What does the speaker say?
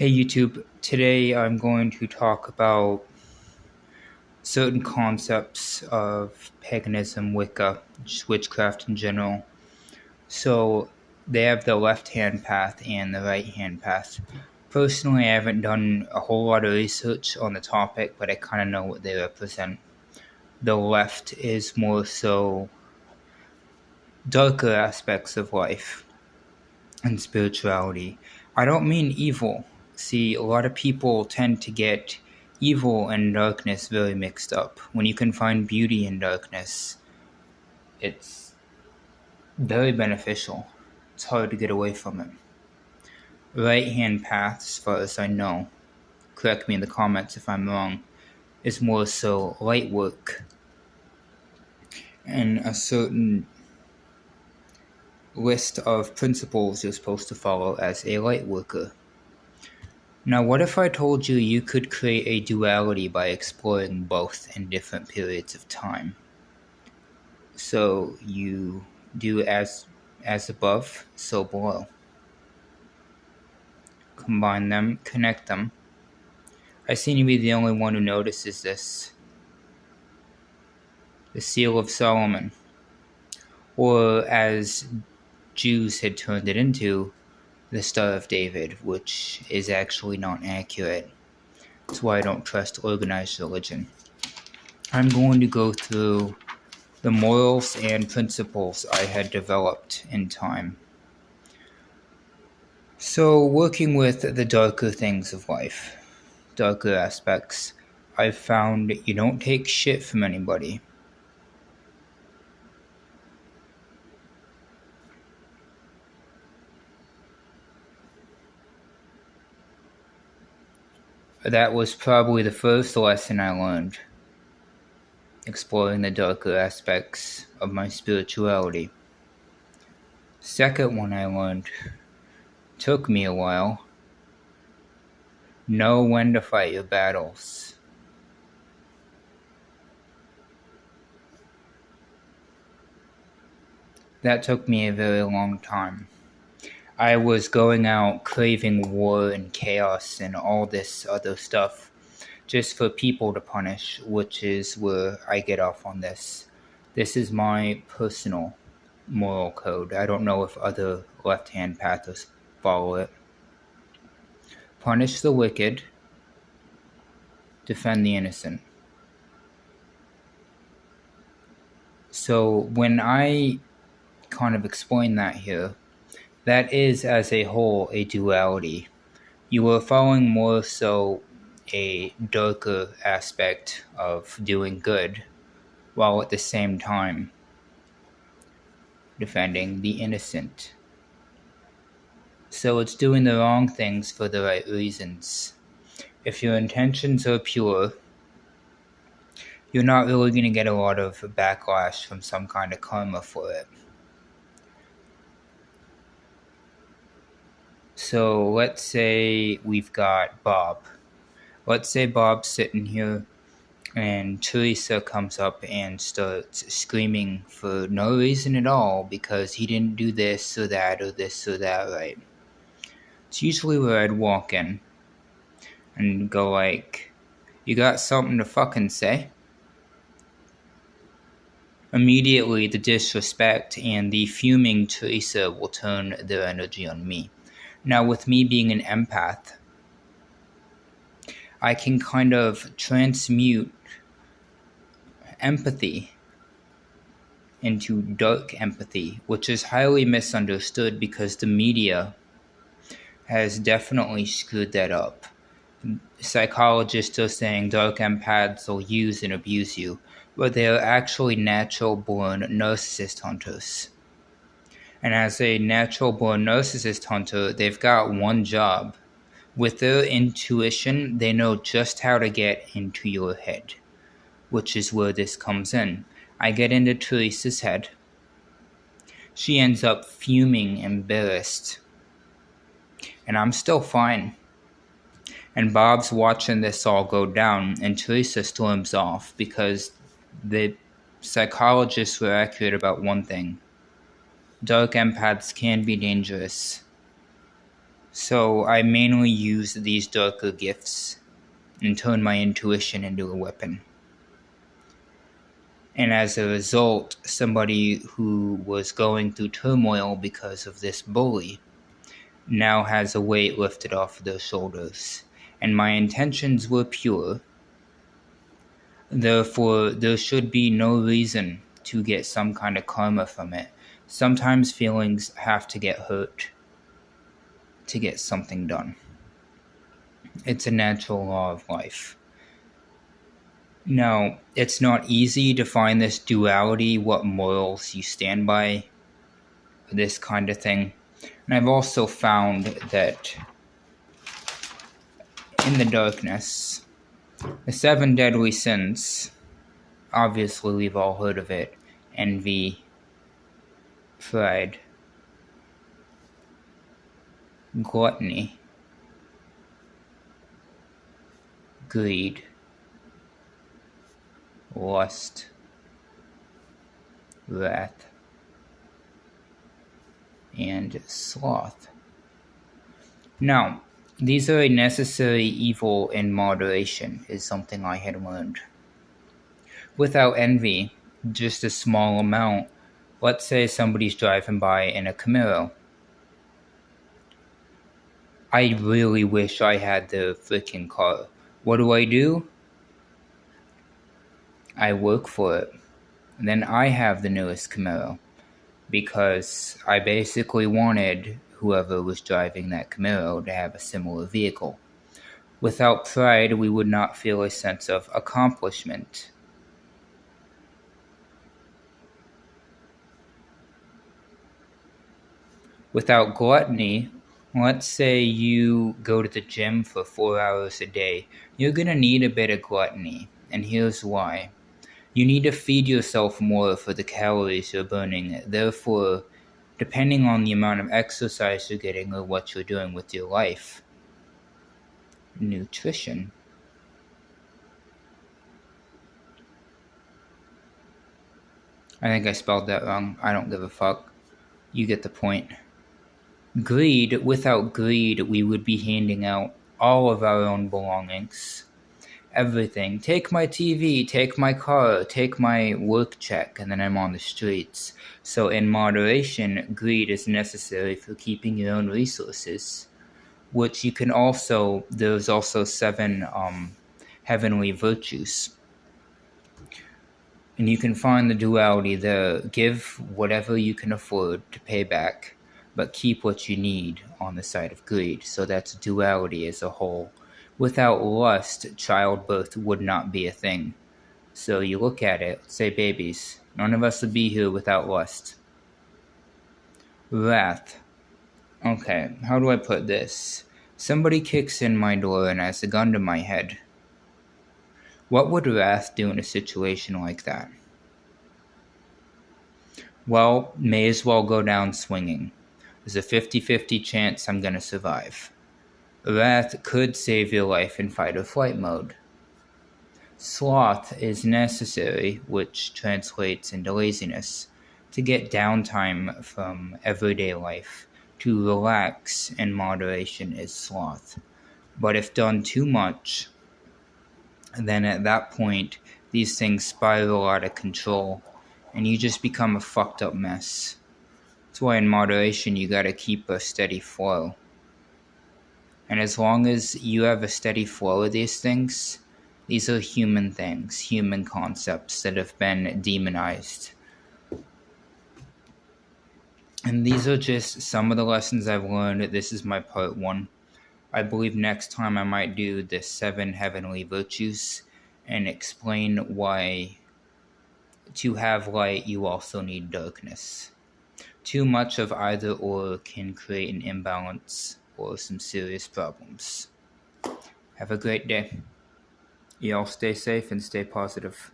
Hey YouTube, today I'm going to talk about certain concepts of paganism, Wicca, just witchcraft in general. So they have the left hand path and the right hand path. Personally, I haven't done a whole lot of research on the topic, but I kind of know what they represent. The left is more so darker aspects of life and spirituality. I don't mean evil. See, a lot of people tend to get evil and darkness very mixed up. When you can find beauty in darkness, it's very beneficial. It's hard to get away from it. Right hand path, as far as I know, correct me in the comments if I'm wrong, is more so light work and a certain list of principles you're supposed to follow as a light worker. Now, what if I told you you could create a duality by exploring both in different periods of time? So you do as above, so below. Combine them, connect them. I seem to be the only one who notices this. The Seal of Solomon. Or as Jews had turned it into, the Star of David, which is actually not accurate. That's why I don't trust organized religion. I'm going to go through the morals and principles I had developed in time. So, working with the darker things of life, darker aspects, I've found you don't take shit from anybody. That was probably the first lesson I learned, exploring the darker aspects of my spirituality. Second one I learned took me a while. Know when to fight your battles. That took me a very long time. I was going out craving war and chaos and all this other stuff just for people to punish, which is where I get off on this. This is my personal moral code. I don't know if other left-hand pathers follow it. Punish the wicked, defend the innocent. So when I kind of explain that here, that is as a whole a duality. You are following more so a darker aspect of doing good, while at the same time defending the innocent. So it's doing the wrong things for the right reasons. If your intentions are pure, you're not really going to get a lot of backlash from some kind of karma for it. So let's say we've got Bob. Let's say Bob's sitting here and Teresa comes up and starts screaming for no reason at all because he didn't do this or that right. It's usually where I'd walk in and go like, you got something to fucking say? Immediately the disrespect and the fuming Teresa will turn their energy on me. Now, with me being an empath, I can kind of transmute empathy into dark empathy, which is highly misunderstood because the media has definitely screwed that up. Psychologists are saying dark empaths will use and abuse you, but they are actually natural-born narcissist hunters. And as a natural-born narcissist hunter, they've got one job. With their intuition, they know just how to get into your head, which is where this comes in. I get into Teresa's head. She ends up fuming, embarrassed. And I'm still fine. And Bob's watching this all go down, and Teresa storms off because the psychologists were accurate about one thing. Dark empaths can be dangerous. So I mainly use these darker gifts and turn my intuition into a weapon. And as a result, somebody who was going through turmoil because of this bully now has a weight lifted off their shoulders. And my intentions were pure. Therefore, there should be no reason to get some kind of karma from it. Sometimes feelings have to get hurt to get something done. It's a natural law of life. Now, it's not easy to find this duality, what morals you stand by, this kind of thing. And I've also found that in the darkness, the 7 deadly sins, obviously we've all heard of it: envy, pride, gluttony, greed, lust, wrath, and sloth. Now, these are a necessary evil in moderation, is something I had learned. Without envy, just a small amount. Let's say somebody's driving by in a Camaro. I really wish I had the freaking car. What do? I work for it. And then I have the newest Camaro, because I basically wanted whoever was driving that Camaro to have a similar vehicle. Without pride, we would not feel a sense of accomplishment. Without gluttony, let's say you go to the gym for 4 hours a day, you're going to need a bit of gluttony, and here's why. You need to feed yourself more for the calories you're burning. Therefore, depending on the amount of exercise you're getting or what you're doing with your life, nutrition. I think I spelled that wrong. I don't give a fuck. You get the point. Greed. Without greed, we would be handing out all of our own belongings. Everything. Take my TV, take my car, take my work check, and then I'm on the streets. So in moderation, greed is necessary for keeping your own resources, which you can also, there's also 7 heavenly virtues. And you can find the duality there. Give whatever you can afford to pay back, but keep what you need on the side of greed. So that's duality as a whole. Without lust, childbirth would not be a thing. So you look at it, say babies. None of us would be here without lust. Wrath. Okay, how do I put this? Somebody kicks in my door and has a gun to my head. What would wrath do in a situation like that? Well, may as well go down swinging. There's a 50-50 chance I'm gonna survive. Wrath could save your life in fight or flight mode. Sloth is necessary, which translates into laziness, to get downtime from everyday life. To relax in moderation is sloth. But if done too much, then at that point, these things spiral out of control, and you just become a fucked up mess. That's why in moderation, you gotta keep a steady flow. And as long as you have a steady flow of these things, these are human things, human concepts that have been demonized. And these are just some of the lessons I've learned. This is my part 1. I believe next time I might do the 7 heavenly virtues and explain why to have light you also need darkness. Too much of either or can create an imbalance or some serious problems. Have a great day. Y'all stay safe and stay positive.